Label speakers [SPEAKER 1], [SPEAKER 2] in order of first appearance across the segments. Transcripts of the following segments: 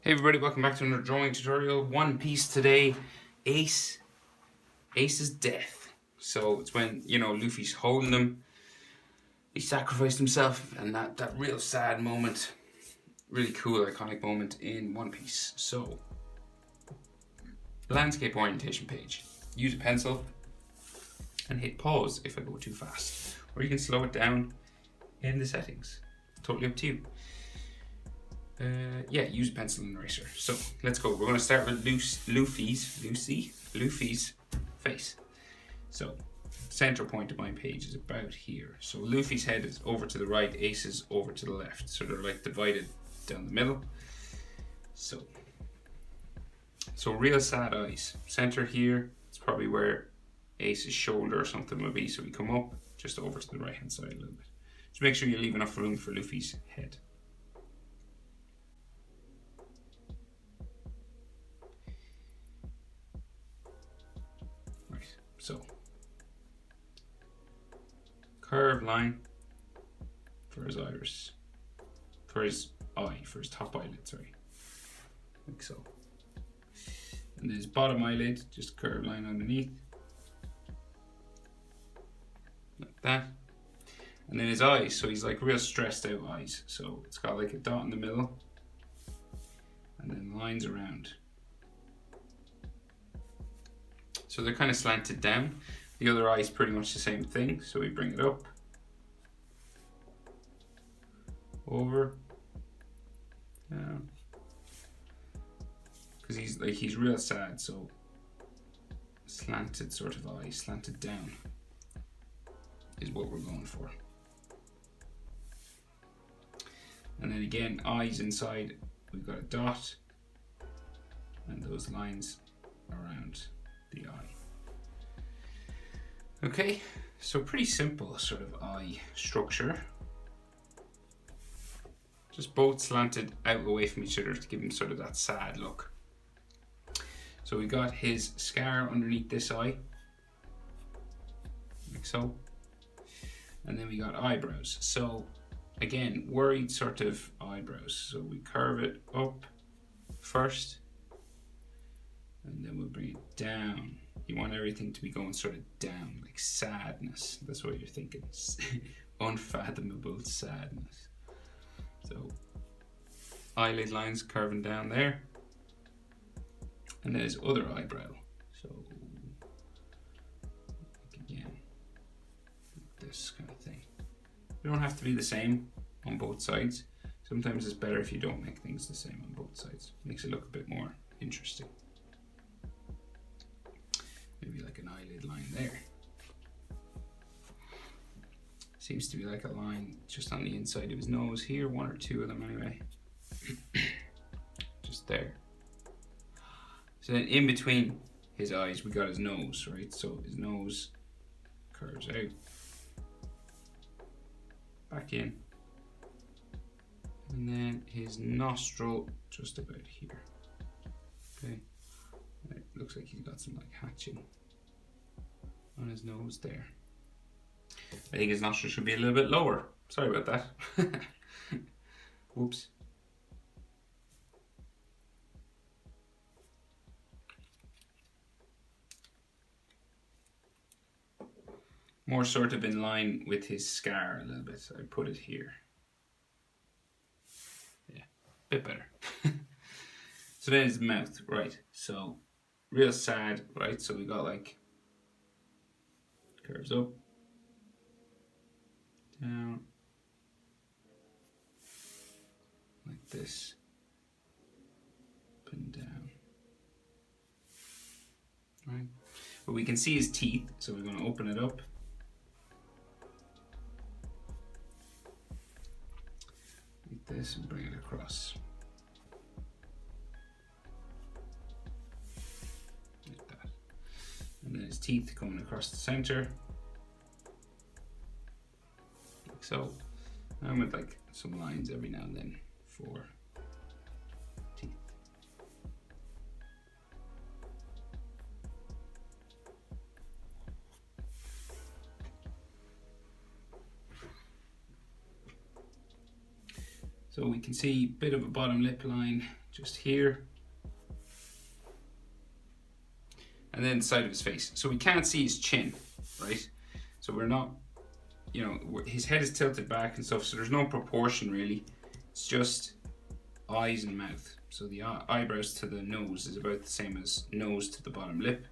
[SPEAKER 1] Hey everybody, welcome back to another drawing tutorial. One Piece today. Ace. Ace's death. So it's when, Luffy's holding him. He sacrificed himself and that real sad moment. Really cool, iconic moment in One Piece. So, landscape orientation page. Use a pencil and hit pause if I go too fast. Or you can slow it down in the settings. Totally up to you. Use a pencil and eraser. So let's go. We're going to start with Luffy's face. So center point of my page is about here. So Luffy's head is over to the right, Ace's over to the left. So they're like divided down the middle. So real sad eyes. Center here. It's probably where Ace's shoulder or something will be. So we come up just over to the right hand side a little bit. Just make sure you leave enough room for Luffy's head. So, curved line for his iris, for his top eyelid, sorry, like so. And then his bottom eyelid, just a curved line underneath, like that. And then his eyes, so he's like real stressed out eyes. So it's got like a dot in the middle, and then lines around. So they're kind of slanted down. The other eye is pretty much the same thing. So we bring it up, over, down. Because he's real sad. So slanted sort of eye, slanted down is what we're going for. And then again, eyes inside, we've got a dot, and those lines around the eye. Okay, so pretty simple sort of eye structure. Just both slanted out away from each other to give him sort of that sad look. So we got his scar underneath this eye, like so. And then we got eyebrows. So again, worried sort of eyebrows. So we curve it up first, and then we'll bring it down. You want everything to be going sort of down, like sadness. That's what you're thinking. Unfathomable sadness. So eyelid lines curving down there. And then his other eyebrow. So again, like this kind of thing. They don't have to be the same on both sides. Sometimes it's better if you don't make things the same on both sides. Makes it look a bit more interesting. Maybe like an eyelid line there. Seems to be like a line just on the inside of his nose here, one or two of them anyway. Just there. So then in between his eyes, we got his nose, right? So his nose curves out, back in, and then his nostril just about here. Okay. It looks like he's got some like hatching on his nose there. I think his nostril should be a little bit lower. Sorry about that. Whoops. More sort of in line with his scar a little bit. So I put it here. Yeah, a bit better. So then his mouth, right? So real sad, right? So we got like curves up, down, like this, up and down, right? But we can see his teeth, so we're going to open it up. Like this and bring it across. Like that. And then his teeth coming across the center. Like so. And with like some lines every now and then for teeth. So we can see a bit of a bottom lip line just here. And then the side of his face. So we can't see his chin, right? So we're not, you know, his head is tilted back and stuff, so there's no proportion really. It's just eyes and mouth. So the eyebrows to the nose is about the same as nose to the bottom lip,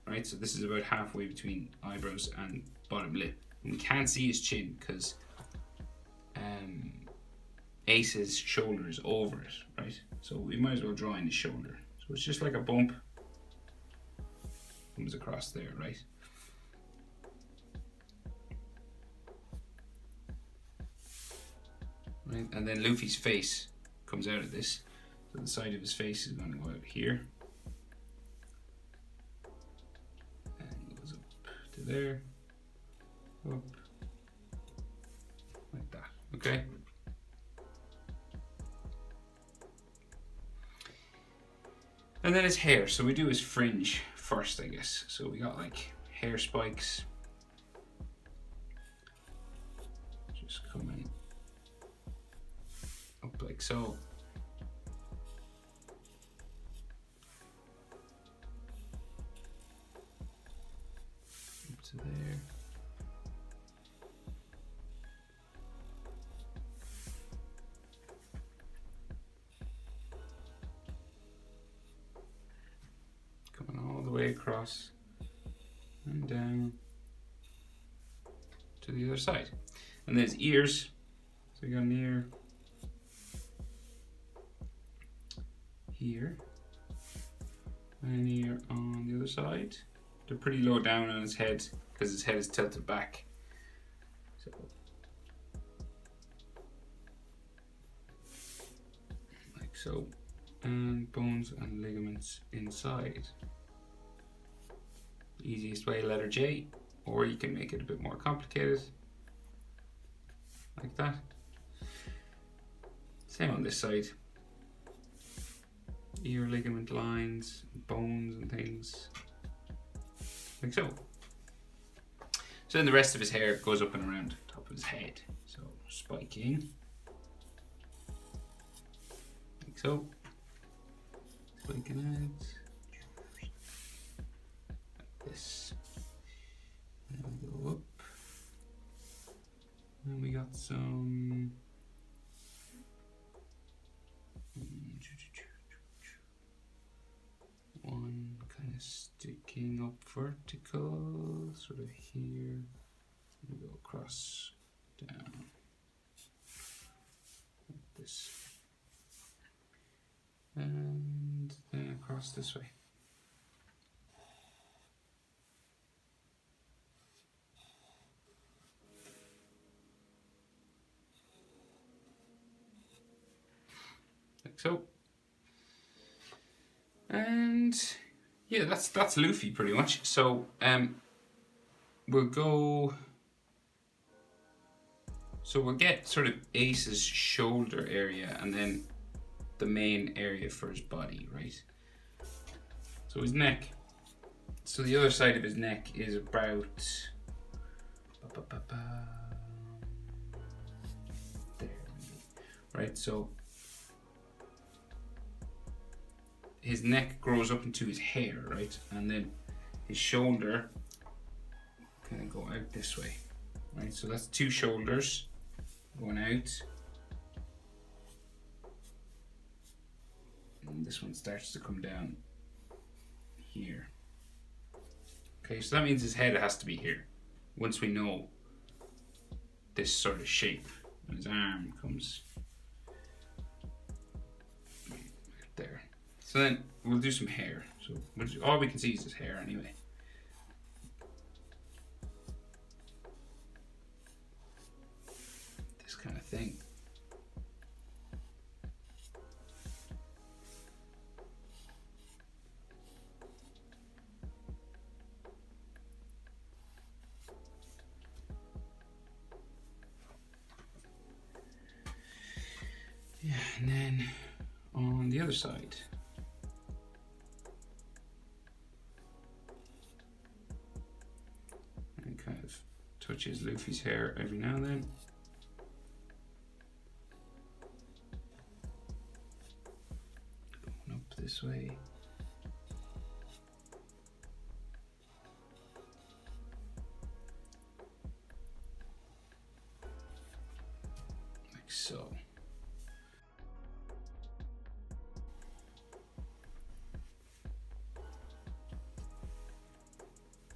[SPEAKER 1] right? So this is about halfway between eyebrows and bottom lip. And we can't see his chin because Ace's shoulder is over it, right? So we might as well draw in his shoulder. So it's just like a bump comes across there, right? Right, and then Luffy's face comes out of this. So the side of his face is going to go out here. And goes up to there. Up. Like that, okay? And then his hair. So we do his fringe first, I guess. So we got like hair spikes. Just coming up like so. Up to there. Way across and down to the other side. And there's ears. So we got an ear here and an ear on the other side. They're pretty low down on his head because his head is tilted back. So like so. And bones and ligaments inside. Easiest way, letter J, or you can make it a bit more complicated, like that. Same on this side. Ear ligament lines, bones and things, like so. So then the rest of his hair goes up and around the top of his head. So spiking, like so. Spiking out. This. And we go up. And we got some one kind of sticking up vertical, sort of here. We go across, down, like this, and then across this way. Like so. And yeah, that's Luffy pretty much. So we'll go. So we'll get sort of Ace's shoulder area and then the main area for his body, right? So his neck. So the other side of his neck is about there, right? So his neck grows up into his hair, right? And then his shoulder kind of go out this way, right? So that's two shoulders going out. And this one starts to come down here. Okay, so that means his head has to be here. Once we know this sort of shape, and his arm comes right there. So then we'll do some hair. So all we can see is his hair anyway. This kind of thing. Yeah, and then on the other side. And kind of touches Luffy's hair every now and then. this way. Like so.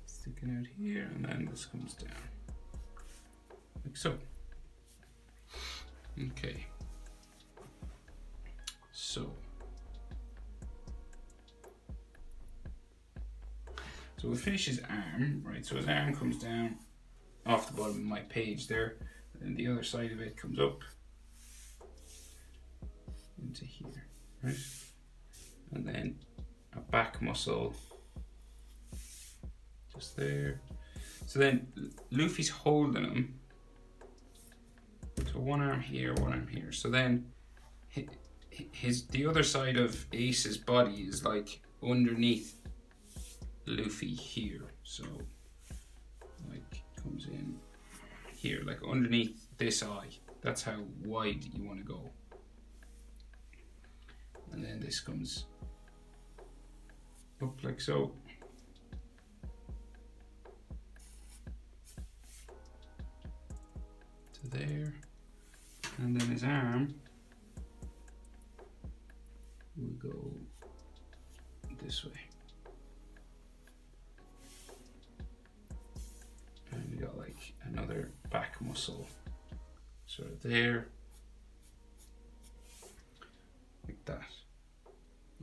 [SPEAKER 1] Sticking out here, and then this comes down. Like so. Okay. So we'll finish his arm, right? So his arm comes down off the bottom of my page there, and the other side of it comes up into here, right? And then a back muscle just there. So then Luffy's holding him. So one arm here, one arm here. So then the other side of Ace's body is like underneath Luffy here. So like comes in here, like underneath this eye. That's how wide you want to go. And then this comes up like so. To there. And then his arm will go this way. And we got like another back muscle sort of there. Like that.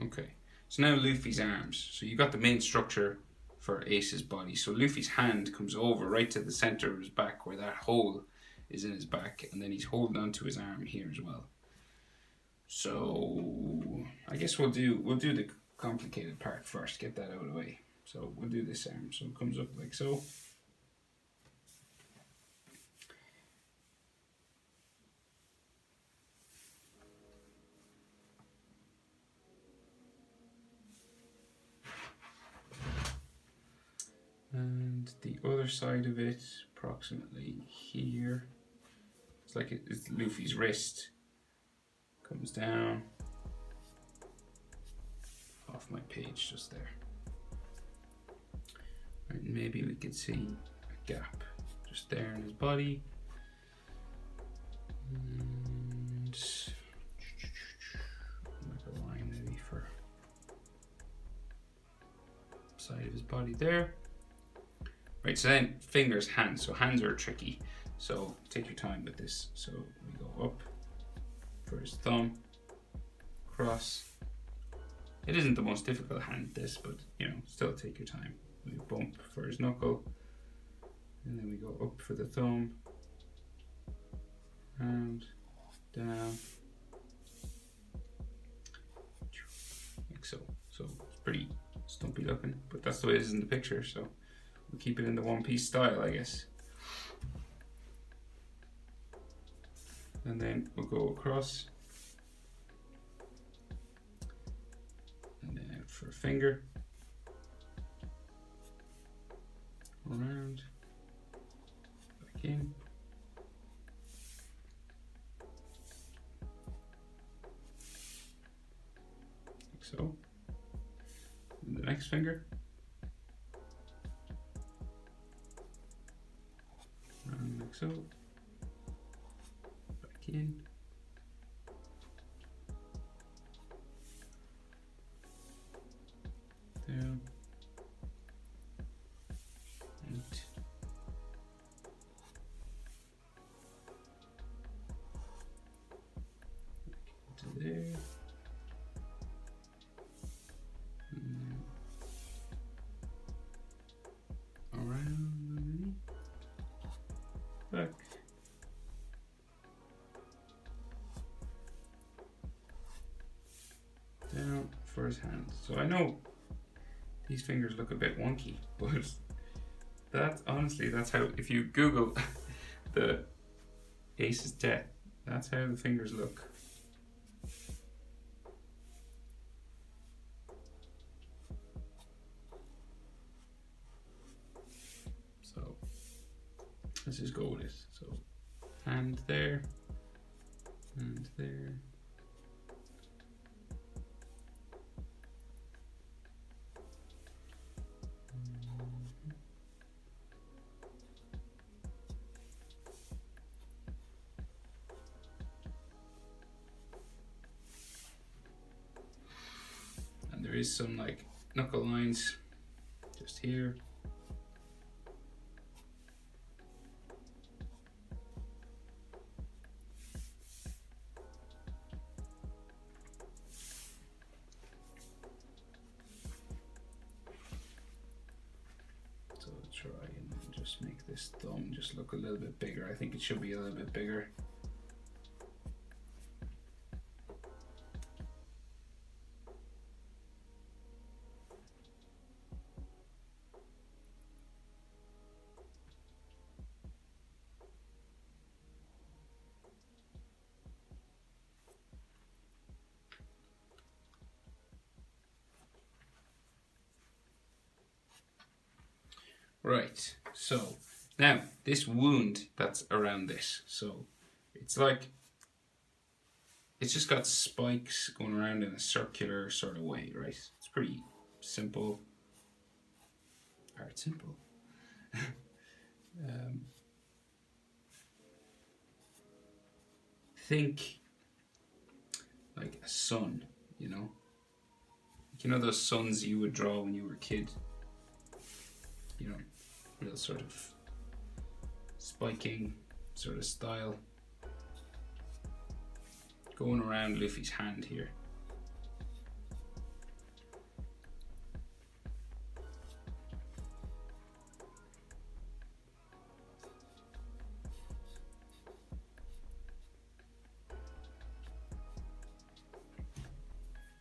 [SPEAKER 1] Okay. So now Luffy's arms. So you got the main structure for Ace's body. So Luffy's hand comes over right to the center of his back where that hole is in his back, and then he's holding onto his arm here as well. So I guess we'll do the complicated part first, get that out of the way. So we'll do this arm. So it comes up like so. And the other side of it, approximately here, it's like it's Luffy's wrist, comes down off my page just there. And maybe we could see a gap just there in his body. And make a line maybe for side of his body there. Right, so then fingers, hands. So hands are tricky. So take your time with this. So we go up for his thumb, cross. It isn't the most difficult hand, this, but you know, still take your time. We bump for his knuckle, and then we go up for the thumb, and down, like so. So it's pretty stumpy looking, but that's the way it is in the picture. So we'll keep it in the One Piece style, I guess. And then we'll go across, and then out for a finger, around, back in, like so. And the next finger, around like so. In. Down. Eight. To there. Around. Back. Down for his hands. So I know these fingers look a bit wonky, but that's honestly, that's how, if you Google the Ace's death, that's how the fingers look. So let's just go with it. So hand there, and there. is some like knuckle lines just here. So I'll try and just make this thumb just look a little bit bigger. I think it should be a little bit bigger. Right, so now this wound that's around this, so it's like, it's just got spikes going around in a circular sort of way, right? It's pretty simple. Art.Simple. Think like a sun, you know? You know those suns you would draw when you were a kid? You know, real sort of spiking sort of style. Going around Luffy's hand here.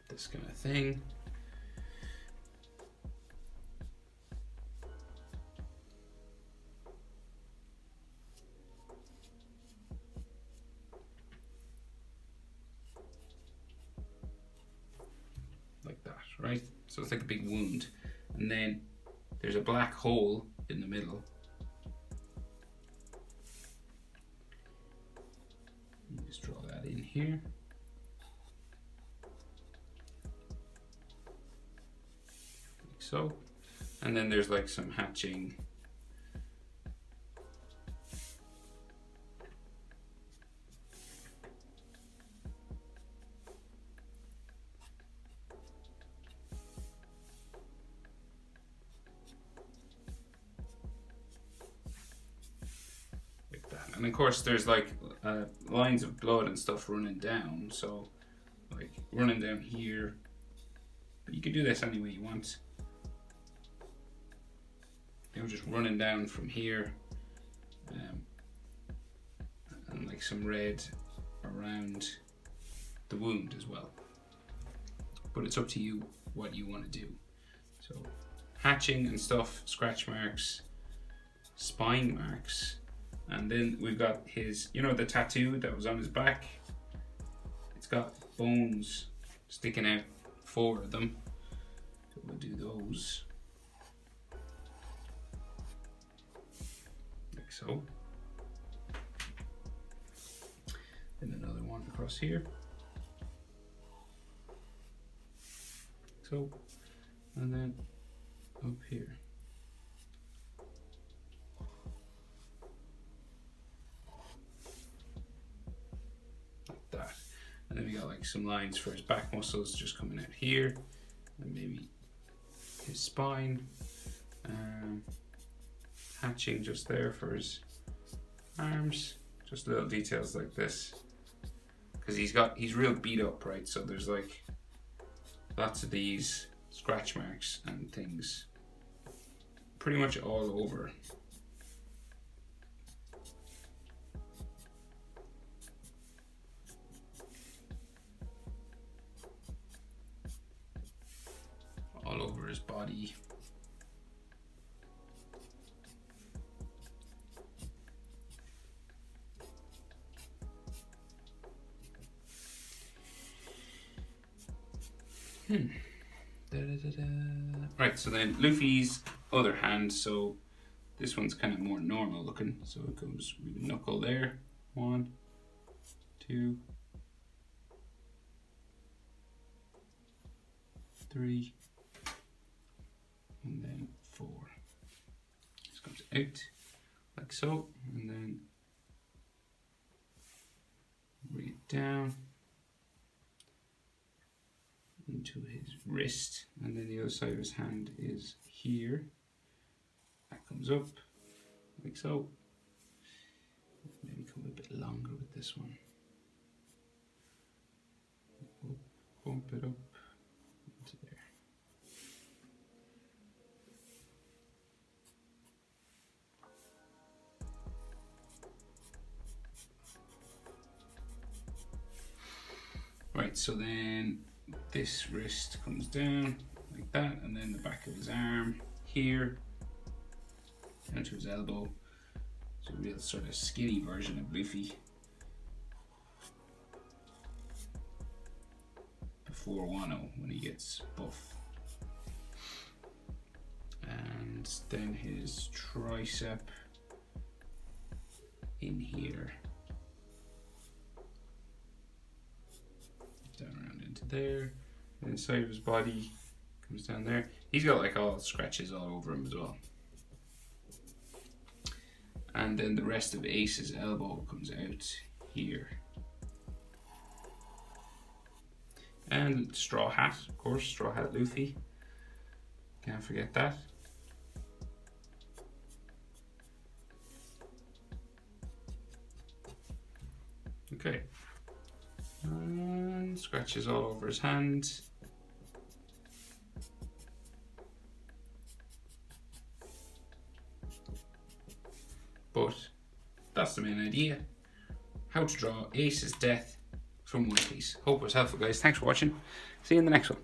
[SPEAKER 1] This kind of thing. Like that, right? So it's like a big wound. And then there's a black hole in the middle. Just draw that in here. Like so. And then there's like some hatching. And of course there's like lines of blood and stuff running down, so like running down here, but you can do this any way you want. You know, just running down from here, and like some red around the wound as well. But it's up to you what you want to do. So hatching and stuff, scratch marks, spine marks. And then we've got his, you know, the tattoo that was on his back. It's got bones sticking out, 4 of them. So we'll do those. Like so. Then another one across here. So, and then up here. That. And then we got like some lines for his back muscles just coming out here, and maybe his spine, hatching just there for his arms, just little details like this, because he's real beat up, right? So there's like lots of these scratch marks and things pretty much all over. All over his body. Right, so then Luffy's other hand, so this one's kind of more normal looking, so it goes with a knuckle there. 1, 2, 3, and then 4. This comes out like so, and then bring it down into his wrist, and then the other side of his hand is here. That comes up like so. Maybe come a bit longer with this one. Bump it up into there. Right, so then this wrist comes down like that, and then the back of his arm here, down to his elbow. So a real sort of skinny version of Luffy before Wano when he gets buff. And then his tricep in here. Down around into there. And the side of his body comes down there. He's got like all scratches all over him as well. And then the rest of Ace's elbow comes out here. And straw hat, of course, straw hat Luffy. Can't forget that. Okay. And scratches all over his hand. But that's the main idea. How to draw Ace's death from One Piece. Hope it was helpful, guys. Thanks for watching. See you in the next one.